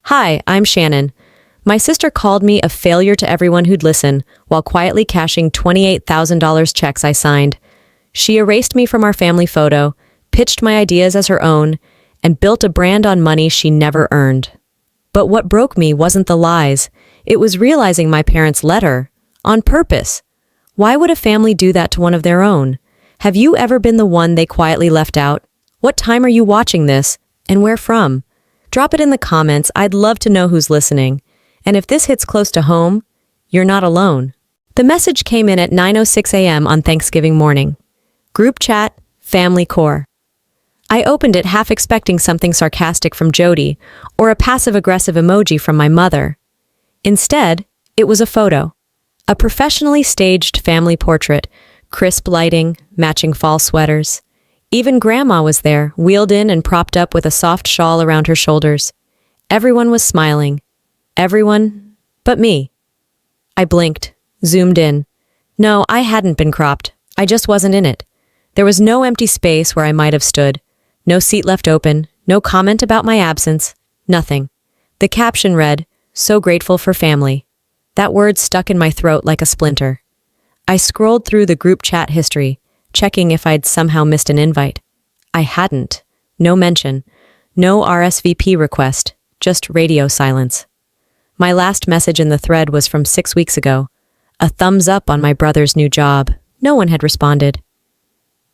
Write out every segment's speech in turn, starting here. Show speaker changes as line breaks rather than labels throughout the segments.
Hi, I'm Shannon. My sister called me a failure to everyone who'd listen while quietly cashing $28,000 checks I signed. She erased me from our family photo, pitched my ideas as her own, and built a brand on money she never earned. But what broke me wasn't the lies. It was realizing my parents let her. On purpose. Why would a family do that to one of their own? Have you ever been the one they quietly left out? What time are you watching this? And where from? Drop it in the comments. I'd love to know who's listening. And if this hits close to home, you're not alone. The message came in at 9:06 a.m. on Thanksgiving morning. Group chat, family core. I opened it half expecting something sarcastic from Jodi or a passive-aggressive emoji from my mother. Instead, it was a photo. A professionally staged family portrait, crisp lighting, matching fall sweaters. Even Grandma was there, wheeled in and propped up with a soft shawl around her shoulders. Everyone was smiling. Everyone but me. I blinked, zoomed in. No, I hadn't been cropped. I just wasn't in it. There was no empty space where I might have stood. No seat left open. No comment about my absence. Nothing. The caption read, "So grateful for family." That word stuck in my throat like a splinter. I scrolled through the group chat history, checking if I'd somehow missed an invite. I hadn't. No mention. No RSVP request. Just radio silence. My last message in the thread was from 6 weeks ago. A thumbs up on my brother's new job. No one had responded.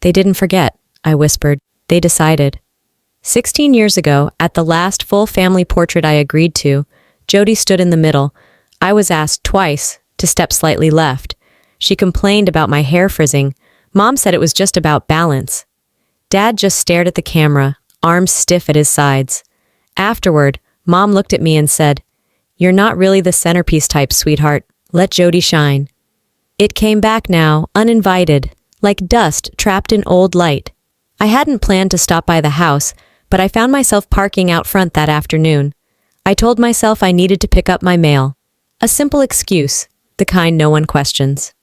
They didn't forget, I whispered. They decided. 16 years ago, at the last full family portrait I agreed to, Jodi stood in the middle. I was asked twice to step slightly left. She complained about my hair frizzing. Mom said it was just about balance. Dad just stared at the camera, arms stiff at his sides. Afterward, Mom looked at me and said, "You're not really the centerpiece type, sweetheart. Let Jodi shine." It came back now, uninvited, like dust trapped in old light. I hadn't planned to stop by the house, but I found myself parking out front that afternoon. I told myself I needed to pick up my mail. A simple excuse, the kind no one questions.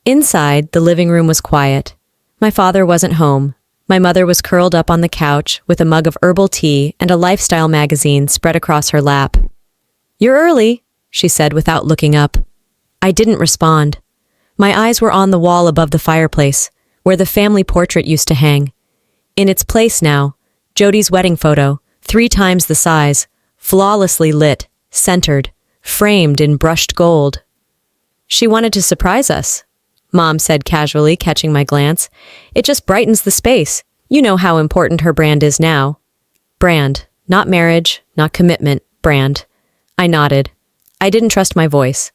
Inside, the living room was quiet. My father wasn't home. My mother was curled up on the couch with a mug of herbal tea and a lifestyle magazine spread across her lap. "You're early," she said without looking up. I didn't respond. My eyes were on the wall above the fireplace, where the family portrait used to hang. In its place now, Jodi's wedding photo, 3 times the size, flawlessly lit, centered, framed in brushed gold. "She wanted to surprise us," Mom said casually, catching my glance. "It just brightens the space. You know how important her brand is now." Brand. Not marriage, not commitment. Brand. I nodded. I didn't trust my voice.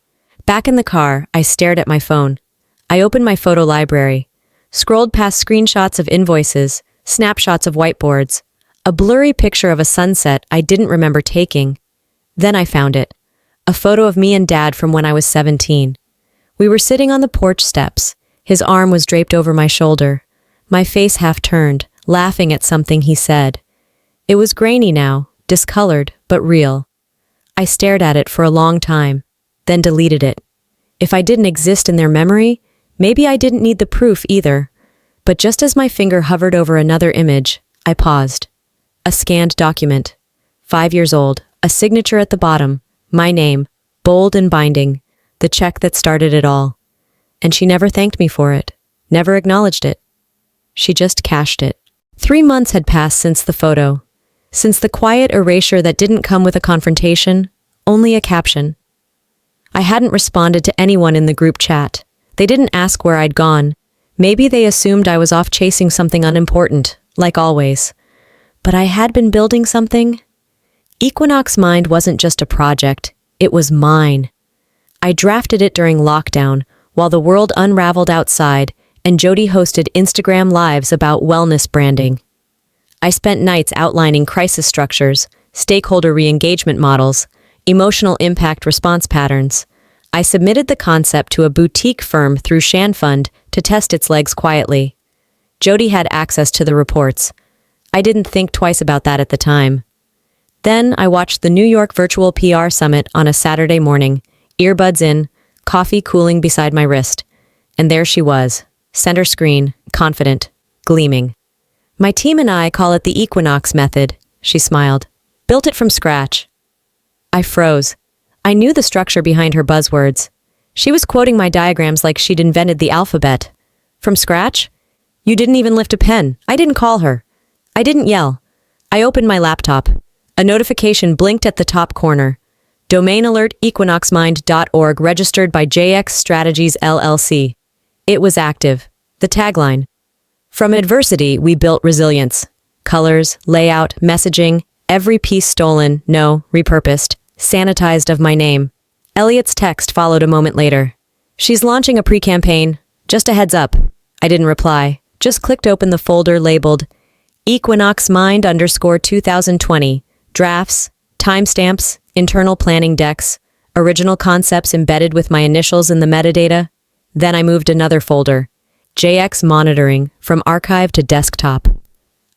Back in the car, I stared at my phone. I opened my photo library, scrolled past screenshots of invoices, snapshots of whiteboards, a blurry picture of a sunset I didn't remember taking. Then I found it. A photo of me and Dad from when I was 17. We were sitting on the porch steps. His arm was draped over my shoulder. My face half turned, laughing at something he said. It was grainy now, discolored, but real. I stared at it for a long time, then deleted it. If I didn't exist in their memory, maybe I didn't need the proof either. But just as my finger hovered over another image, I paused. A scanned document. 5 years old, a signature at the bottom. My name, bold and binding, the check that started it all. And she never thanked me for it, never acknowledged it. She just cashed it. 3 months had passed since the photo, since the quiet erasure that didn't come with a confrontation, only a caption. I hadn't responded to anyone in the group chat. They didn't ask where I'd gone. Maybe they assumed I was off chasing something unimportant, like always. But I had been building something. Equinox Mind wasn't just a project, it was mine. I drafted it during lockdown, while the world unraveled outside, and Jodi hosted Instagram lives about wellness branding. I spent nights outlining crisis structures, stakeholder re-engagement models, emotional impact response patterns. I submitted the concept to a boutique firm through ShanFund to test its legs quietly. Jodi had access to the reports. I didn't think twice about that at the time. Then I watched the New York Virtual PR Summit on a Saturday morning, earbuds in, coffee cooling beside my wrist. And there she was, center screen, confident, gleaming. "My team and I call it the Equinox method," she smiled. "Built it from scratch." I froze. I knew the structure behind her buzzwords. She was quoting my diagrams like she'd invented the alphabet. From scratch? You didn't even lift a pen. I didn't call her. I didn't yell. I opened my laptop. A notification blinked at the top corner. Domain alert equinoxmind.org registered by JX Strategies LLC. It was active. The tagline. From adversity, we built resilience. Colors, layout, messaging, every piece stolen, no, repurposed, sanitized of my name. Elliot's text followed a moment later. She's launching a pre-campaign. Just a heads up. I didn't reply. Just clicked open the folder labeled equinoxmind_2020. Drafts, timestamps, internal planning decks, original concepts embedded with my initials in the metadata. Then I moved another folder. JX Monitoring, from archive to desktop.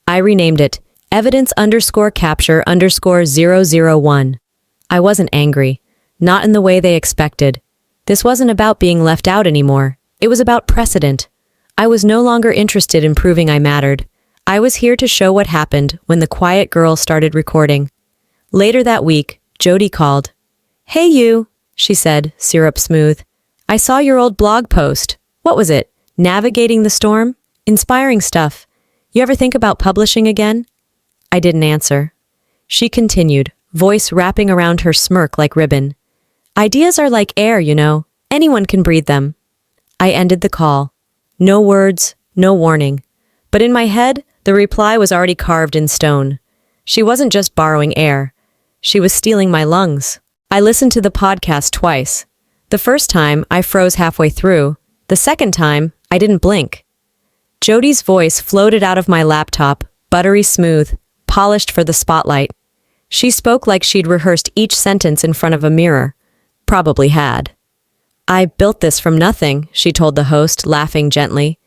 I renamed it evidence_capture_001. I wasn't angry. Not in the way they expected. This wasn't about being left out anymore. It was about precedent. I was no longer interested in proving I mattered. I was here to show what happened when the quiet girl started recording. Later that week, Jodi called. "Hey you," she said, syrup smooth. "I saw your old blog post. What was it? Navigating the storm? Inspiring stuff. You ever think about publishing again?" I didn't answer. She continued, voice wrapping around her smirk like ribbon. "Ideas are like air, you know. Anyone can breathe them." I ended the call. No words, no warning. But in my head, the reply was already carved in stone. She wasn't just borrowing air. She was stealing my lungs. I listened to the podcast twice. The first time, I froze halfway through. The second time, I didn't blink. Jodi's voice floated out of my laptop, buttery smooth, polished for the spotlight. She spoke like she'd rehearsed each sentence in front of a mirror. Probably had. "I built this from nothing," she told the host, laughing gently.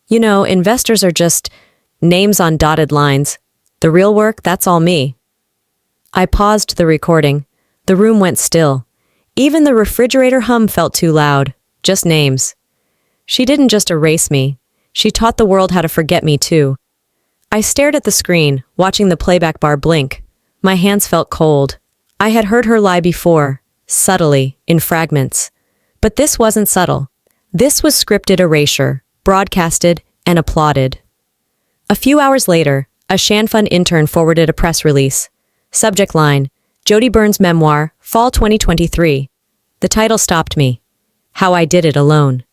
"You know, investors are just names on dotted lines. The real work, that's all me." I paused the recording. The room went still. Even the refrigerator hum felt too loud. Just names. She didn't just erase me. She taught the world how to forget me too. I stared at the screen, watching the playback bar blink. My hands felt cold. I had heard her lie before, subtly, in fragments. But this wasn't subtle. This was scripted erasure, broadcasted, and applauded. A few hours later, a ShanFund intern forwarded a press release. Subject line, Jodi Byrne's memoir, Fall 2023. The title stopped me. How I Did It Alone.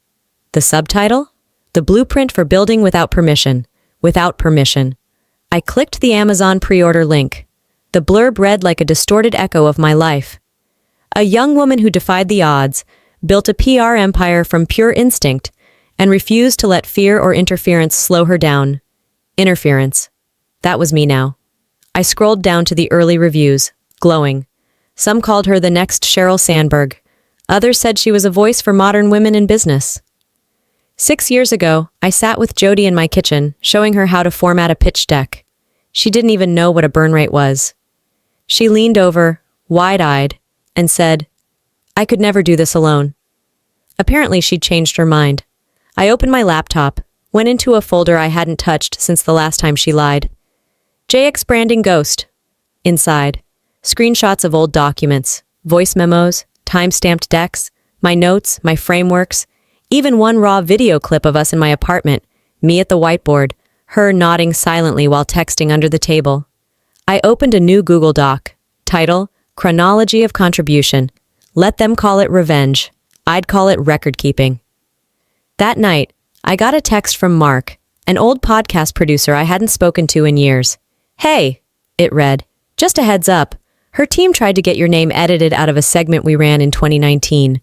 The subtitle? The Blueprint for Building Without Permission. Without permission. I clicked the Amazon pre-order link. The blurb read like a distorted echo of my life. A young woman who defied the odds, built a PR empire from pure instinct, and refused to let fear or interference slow her down. Interference. That was me now. I scrolled down to the early reviews, glowing. Some called her the next Sheryl Sandberg. Others said she was a voice for modern women in business. 6 years ago, I sat with Jodi in my kitchen, showing her how to format a pitch deck. She didn't even know what a burn rate was. She leaned over, wide-eyed, and said, "I could never do this alone." Apparently, she'd changed her mind. I opened my laptop, went into a folder I hadn't touched since the last time she lied. JX Branding Ghost. Inside, screenshots of old documents, voice memos, time-stamped decks, my notes, my frameworks, even one raw video clip of us in my apartment, me at the whiteboard, her nodding silently while texting under the table. I opened a new Google Doc. Title, Chronology of Contribution. Let them call it revenge. I'd call it record-keeping. That night, I got a text from Mark, an old podcast producer I hadn't spoken to in years. "Hey," it read, "just a heads up. Her team tried to get your name edited out of a segment we ran in 2019.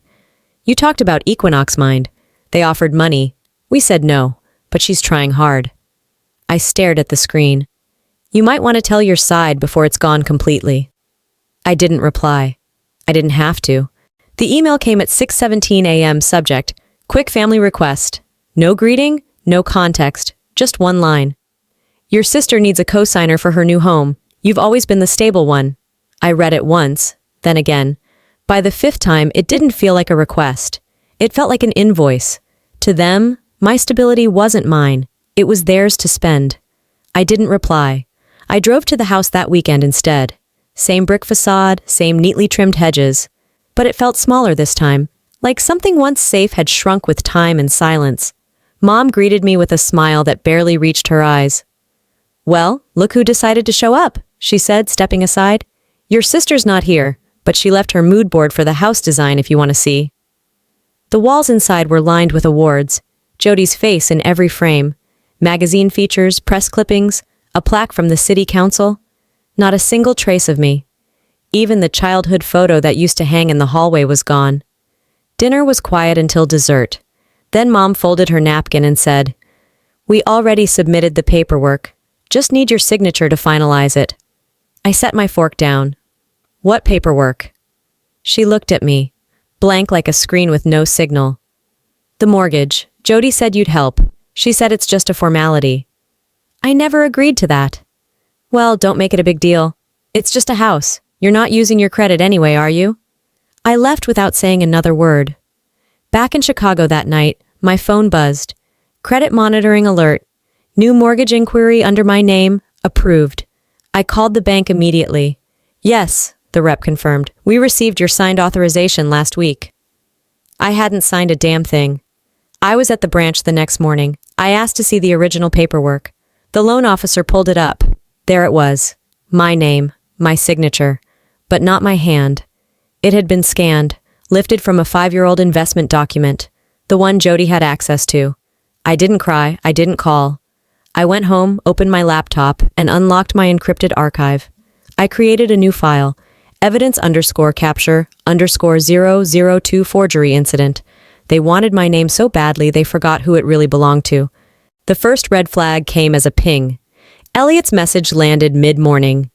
You talked about Equinox Mind. They offered money. We said no, but she's trying hard." I stared at the screen. "You might want to tell your side before it's gone completely." I didn't reply. I didn't have to. The email came at 6:17 a.m. Subject, Quick family request. No greeting, no context, just one line. "Your sister needs a co-signer for her new home. You've always been the stable one." I read it once, then again. By the fifth time, it didn't feel like a request. It felt like an invoice. To them, my stability wasn't mine. It was theirs to spend. I didn't reply. I drove to the house that weekend instead. Same brick facade, same neatly trimmed hedges. But it felt smaller this time, like something once safe had shrunk with time and silence. Mom greeted me with a smile that barely reached her eyes. "Well, look who decided to show up," she said, stepping aside. "Your sister's not here, but she left her mood board for the house design if you want to see." The walls inside were lined with awards, Jodi's face in every frame, magazine features, press clippings, a plaque from the city council. Not a single trace of me. Even the childhood photo that used to hang in the hallway was gone. Dinner was quiet until dessert. Then Mom folded her napkin and said, "We already submitted the paperwork. Just need your signature to finalize it." I set my fork down. "What paperwork?" She looked at me, blank like a screen with no signal. "The mortgage. Jodi said you'd help. She said it's just a formality." "I never agreed to that." "Well, don't make it a big deal. It's just a house. You're not using your credit anyway, are you?" I left without saying another word. Back in Chicago that night, my phone buzzed. Credit monitoring alert. New mortgage inquiry under my name, approved. I called the bank immediately. "Yes," the rep confirmed. "We received your signed authorization last week." I hadn't signed a damn thing. I was at the branch the next morning. I asked to see the original paperwork. The loan officer pulled it up. There it was. My name, my signature, but not my hand. It had been scanned, lifted from a 5-year-old investment document, the one Jodi had access to. I didn't cry, I didn't call. I went home, opened my laptop, and unlocked my encrypted archive. I created a new file, evidence_capture_002 forgery incident. They wanted my name so badly they forgot who it really belonged to. The first red flag came as a ping. Elliot's message landed mid-morning.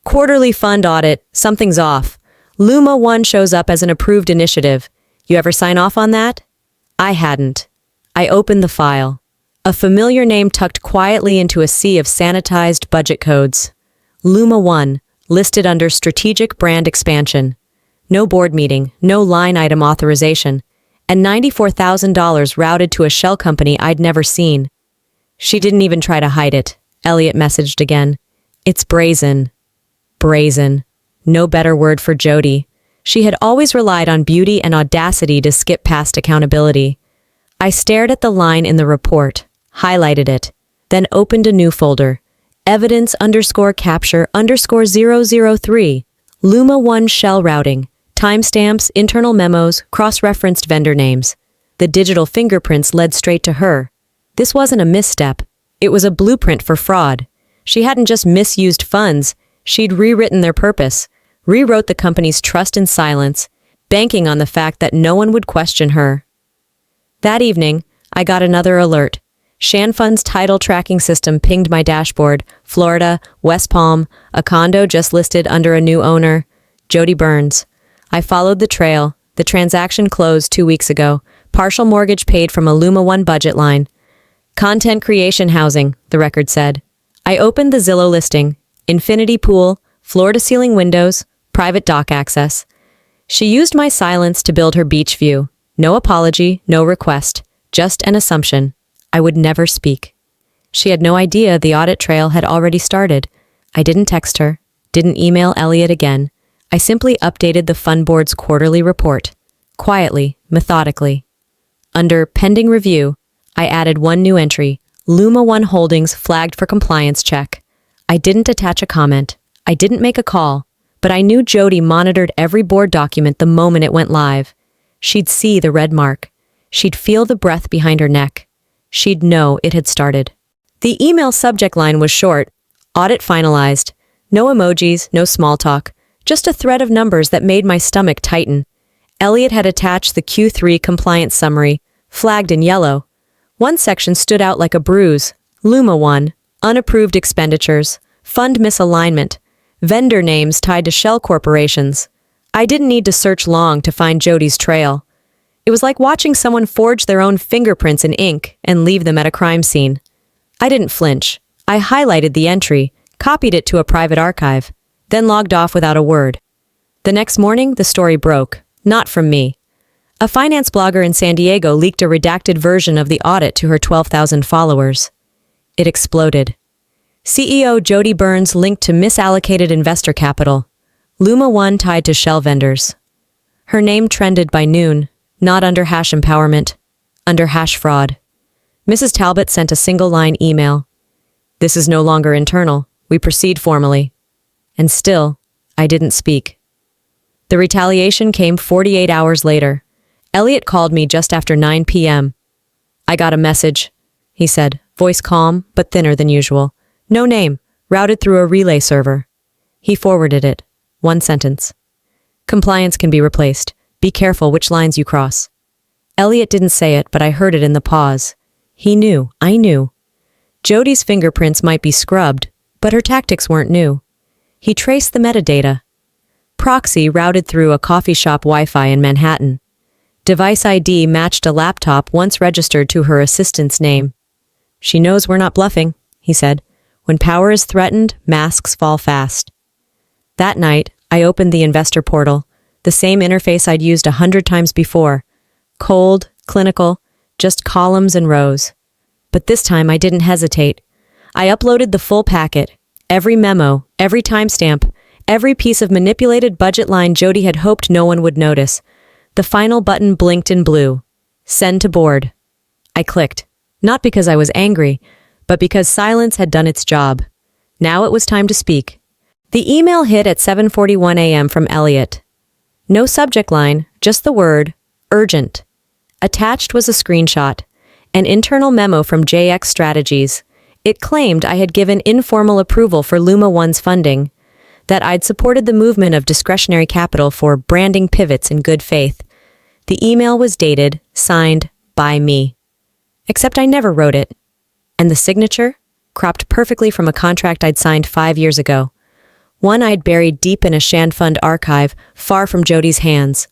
"Quarterly fund audit, something's off. Luma 1 shows up as an approved initiative. You ever sign off on that?" I hadn't. I opened the file. A familiar name tucked quietly into a sea of sanitized budget codes. Luma 1, listed under Strategic Brand Expansion. No board meeting, no line item authorization, and $94,000 routed to a shell company I'd never seen. "She didn't even try to hide it," Elliot messaged again. "It's brazen." Brazen. No better word for Jodi. She had always relied on beauty and audacity to skip past accountability. I stared at the line in the report, highlighted it, then opened a new folder. Evidence_capture_003. Luma 1 shell routing. Timestamps, internal memos, cross-referenced vendor names. The digital fingerprints led straight to her. This wasn't a misstep. It was a blueprint for fraud. She hadn't just misused funds, she'd rewritten their purpose, rewrote the company's trust in silence, banking on the fact that no one would question her. That evening, I got another alert. Shanfun's title tracking system pinged my dashboard. Florida, West Palm, a condo just listed under a new owner. Jodi Burns. I followed the trail. The transaction closed 2 weeks ago. Partial mortgage paid from a Luma 1 budget line. Content creation housing, the record said. I opened the Zillow listing. Infinity pool, floor-to-ceiling windows, private dock access. She used my silence to build her beach view. No apology, no request, just an assumption. I would never speak. She had no idea the audit trail had already started. I didn't text her, didn't email Elliot again. I simply updated the fund board's quarterly report. Quietly, methodically. Under pending review, I added one new entry, Luma 1 Holdings flagged for compliance check. I didn't attach a comment. I didn't make a call, but I knew Jodi monitored every board document the moment it went live. She'd see the red mark. She'd feel the breath behind her neck. She'd know it had started. The email subject line was short. Audit finalized. No emojis, no small talk. Just a thread of numbers that made my stomach tighten. Elliot had attached the Q3 compliance summary, flagged in yellow. One section stood out like a bruise. Luma 1, unapproved expenditures, fund misalignment, vendor names tied to shell corporations. I didn't need to search long to find Jodi's trail. It was like watching someone forge their own fingerprints in ink and leave them at a crime scene. I didn't flinch. I highlighted the entry, copied it to a private archive, then logged off without a word. The next morning, the story broke. Not from me. A finance blogger in San Diego leaked a redacted version of the audit to her 12,000 followers. It exploded. CEO Jodi Burns linked to misallocated investor capital. Luma One tied to shell vendors. Her name trended by noon, not under hash empowerment, under hash fraud. Mrs. Talbot sent a single-line email. This is no longer internal. We proceed formally. And still, I didn't speak. The retaliation came 48 hours later. Elliot called me just after 9 p.m. I got a message, he said, voice calm but thinner than usual. No name, routed through a relay server. He forwarded it. One sentence. Compliance can be replaced. Be careful which lines you cross. Elliot didn't say it, but I heard it in the pause. He knew, I knew. Jodi's fingerprints might be scrubbed, but her tactics weren't new. He traced the metadata. Proxy routed through a coffee shop Wi-Fi in Manhattan. Device ID matched a laptop once registered to her assistant's name. She knows we're not bluffing, he said. When power is threatened, masks fall fast. That night, I opened the investor portal, the same interface I'd used 100 times before. Cold, clinical, just columns and rows. But this time I didn't hesitate. I uploaded the full packet, every memo, every timestamp, every piece of manipulated budget line Jodi had hoped no one would notice. The final button blinked in blue. Send to board. I clicked, not because I was angry, but because silence had done its job. Now it was time to speak. The email hit at 7:41 a.m. from Elliot. No subject line, just the word, urgent. Attached was a screenshot, an internal memo from JX Strategies. It claimed I had given informal approval for Luma One's funding, that I'd supported the movement of discretionary capital for branding pivots in good faith. The email was dated, signed, by me. Except I never wrote it. And the signature? Cropped perfectly from a contract I'd signed 5 years ago. One I'd buried deep in a Shand Fund archive, far from Jodi's hands.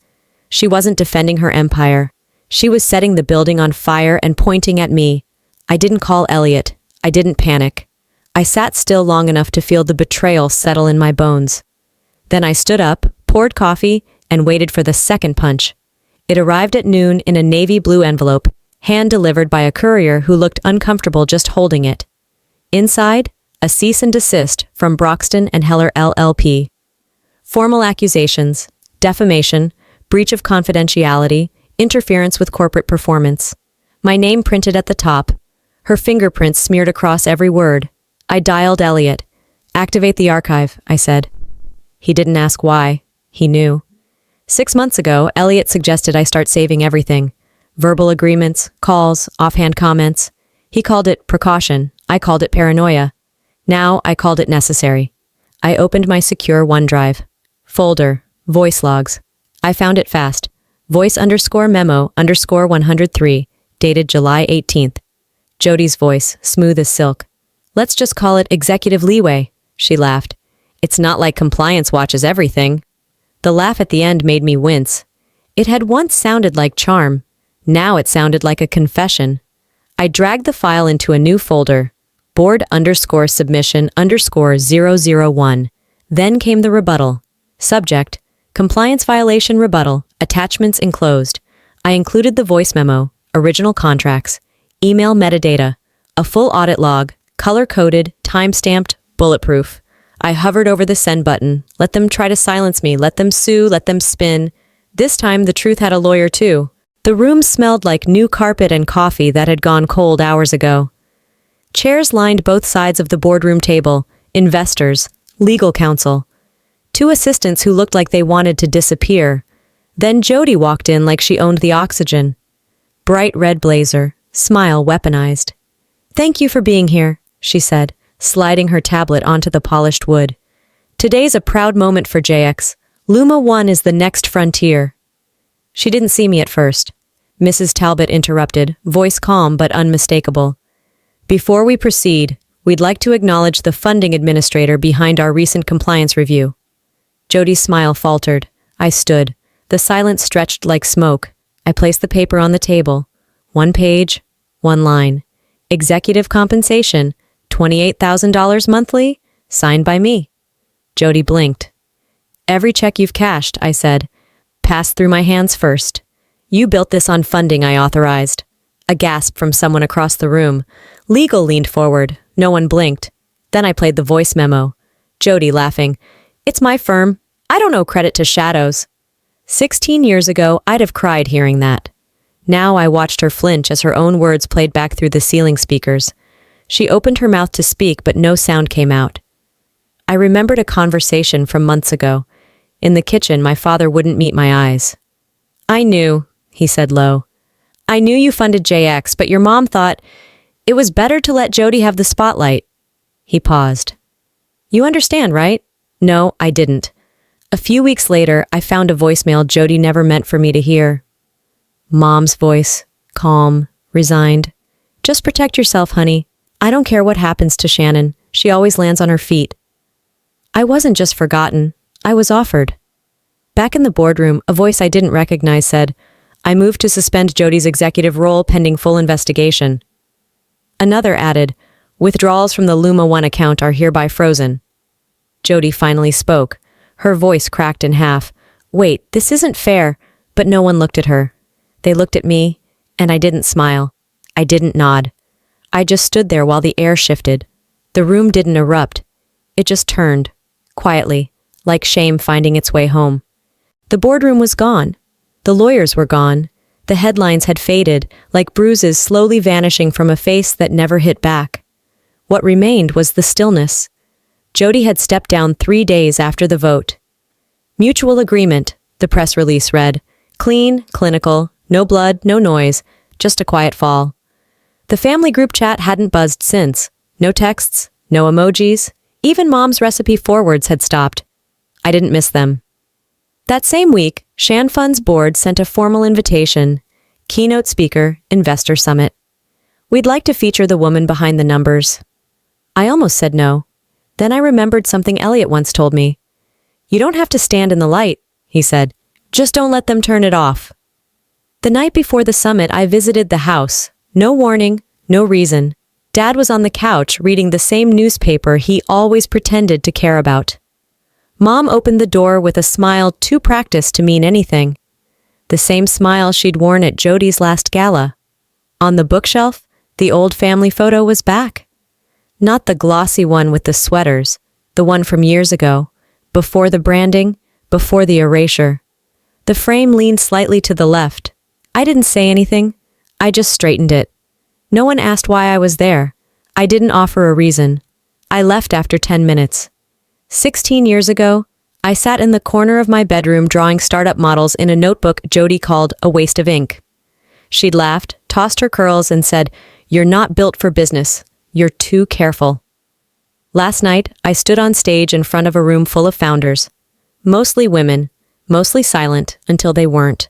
She wasn't defending her empire. She was setting the building on fire and pointing at me. I didn't call Elliot. I didn't panic. I sat still long enough to feel the betrayal settle in my bones. Then I stood up, poured coffee, and waited for the second punch. It arrived at noon in a navy blue envelope, hand-delivered by a courier who looked uncomfortable just holding it. Inside, a cease and desist from Broxton and Heller LLP. Formal accusations, defamation, breach of confidentiality, interference with corporate performance. My name printed at the top, her fingerprints smeared across every word. I dialed Elliot. Activate the archive, I said. He didn't ask why. He knew. 6 months ago, Elliot suggested I start saving everything. Verbal agreements, calls, offhand comments. He called it precaution. I called it paranoia. Now I called it necessary. I opened my secure OneDrive. Folder, voice logs. I found it fast. Voice_memo_103, dated July 18th. Jodi's voice, smooth as silk. Let's just call it executive leeway, she laughed. It's not like compliance watches everything. The laugh at the end made me wince. It had once sounded like charm. Now it sounded like a confession. I dragged the file into a new folder, board_submission_001. Then came the rebuttal. Subject, compliance violation rebuttal, attachments enclosed. I included the voice memo, original contracts, email metadata, a full audit log, color-coded, time-stamped, bulletproof. I hovered over the send button. Let them try to silence me. Let them sue. Let them spin. This time, the truth had a lawyer, too. The room smelled like new carpet and coffee that had gone cold hours ago. Chairs lined both sides of the boardroom table. Investors. Legal counsel. 2 assistants who looked like they wanted to disappear. Then Jodi walked in like she owned the oxygen. Bright red blazer. Smile weaponized. Thank you for being here, she said, sliding her tablet onto the polished wood. Today's a proud moment for JX. Luma One is the next frontier. She didn't see me at first. Mrs. Talbot interrupted, voice calm but unmistakable. Before we proceed, we'd like to acknowledge the funding administrator behind our recent compliance review. Jodi's smile faltered. I stood. The silence stretched like smoke. I placed the paper on the table. 1 page, 1 line. Executive compensation, $28,000 monthly, signed by me. Jodi blinked. Every check you've cashed, I said, passed through my hands first. You built this on funding I authorized. A gasp from someone across the room. Legal leaned forward. No one blinked. Then I played the voice memo. Jodi laughing. It's my firm. I don't owe credit to shadows. 16 years ago, I'd have cried hearing that. Now I watched her flinch as her own words played back through the ceiling speakers. She opened her mouth to speak, but no sound came out. I remembered a conversation from months ago. In the kitchen, my father wouldn't meet my eyes. I knew, he said low. I knew you funded JX, but your mom thought it was better to let Jodi have the spotlight. He paused. You understand, right? No, I didn't. A few weeks later, I found a voicemail Jodi never meant for me to hear. Mom's voice, calm, resigned. Just protect yourself, honey. I don't care what happens to Shannon. She always lands on her feet. I wasn't just forgotten. I was offered. Back in the boardroom, a voice I didn't recognize said, I moved to suspend Jodi's executive role pending full investigation. Another added, withdrawals from the Luma One account are hereby frozen. Jodi finally spoke. Her voice cracked in half. Wait, this isn't fair. But no one looked at her. They looked at me, and I didn't smile. I didn't nod. I just stood there while the air shifted. The room didn't erupt. It just turned, quietly, like shame finding its way home. The boardroom was gone. The lawyers were gone. The headlines had faded, like bruises slowly vanishing from a face that never hit back. What remained was the stillness. Jodi had stepped down 3 days after the vote. Mutual agreement, the press release read. Clean, clinical, no blood, no noise, just a quiet fall. The family group chat hadn't buzzed since. No texts, no emojis. Even Mom's recipe forwards had stopped. I didn't miss them. That same week, Shan Fund's board sent a formal invitation. Keynote speaker, Investor Summit. We'd like to feature the woman behind the numbers. I almost said no. Then I remembered something Elliot once told me. You don't have to stand in the light, he said. Just don't let them turn it off. The night before the summit, I visited the house. No warning, no reason. Dad was on the couch reading the same newspaper he always pretended to care about. Mom opened the door with a smile too practiced to mean anything. The same smile she'd worn at Jodi's last gala. On the bookshelf, the old family photo was back. Not the glossy one with the sweaters, the one from years ago, before the branding, before the erasure. The frame leaned slightly to the left. I didn't say anything. I just straightened it. No one asked why I was there. I didn't offer a reason. I left after 10 minutes. 16 years ago, I sat in the corner of my bedroom drawing startup models in a notebook Jodi called a waste of ink. She'd laughed, tossed her curls, and said, "You're not built for business. You're too careful." Last night, I stood on stage in front of a room full of founders. Mostly women, mostly silent until they weren't.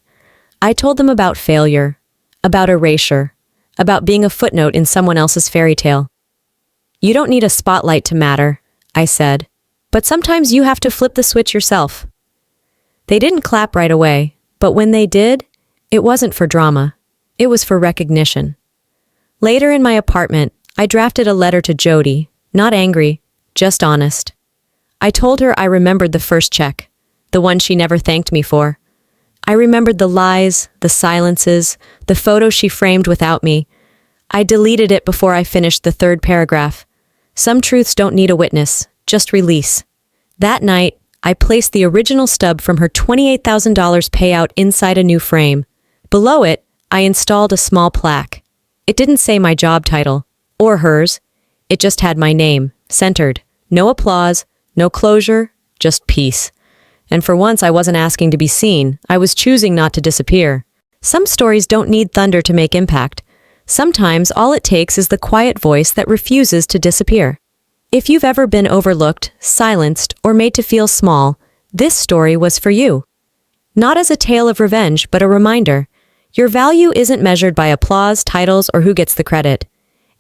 I told them about failure, about erasure, about being a footnote in someone else's fairy tale. You don't need a spotlight to matter, I said, but sometimes you have to flip the switch yourself. They didn't clap right away, but when they did, it wasn't for drama. It was for recognition. Later in my apartment, I drafted a letter to Jodi, not angry, just honest. I told her I remembered the first check, the one she never thanked me for. I remembered the lies, the silences, the photo she framed without me. I deleted it before I finished the third paragraph. Some truths don't need a witness, just release. That night, I placed the original stub from her $28,000 payout inside a new frame. Below it, I installed a small plaque. It didn't say my job title, or hers. It just had my name, centered. No applause, no closure, just peace. And for once, I wasn't asking to be seen. I was choosing not to disappear. Some stories don't need thunder to make impact. Sometimes all it takes is the quiet voice that refuses to disappear. If you've ever been overlooked, silenced, or made to feel small, this story was for you. Not as a tale of revenge, but a reminder. Your value isn't measured by applause, titles, or who gets the credit.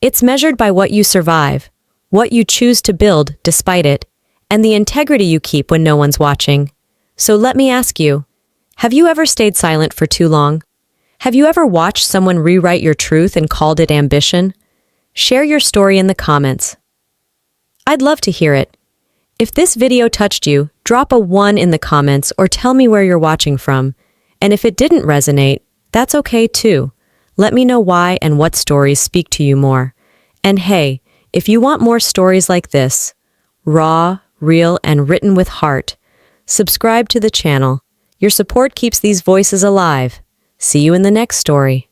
It's measured by what you survive, what you choose to build despite it, and the integrity you keep when no one's watching. So let me ask you, have you ever stayed silent for too long? Have you ever watched someone rewrite your truth and called it ambition? Share your story in the comments. I'd love to hear it. If this video touched you, drop a 1 in the comments or tell me where you're watching from. And if it didn't resonate, that's okay too. Let me know why and what stories speak to you more. And hey, if you want more stories like this, raw, real, and written with heart, Subscribe to the channel. Your support keeps these voices alive. See you in the next story.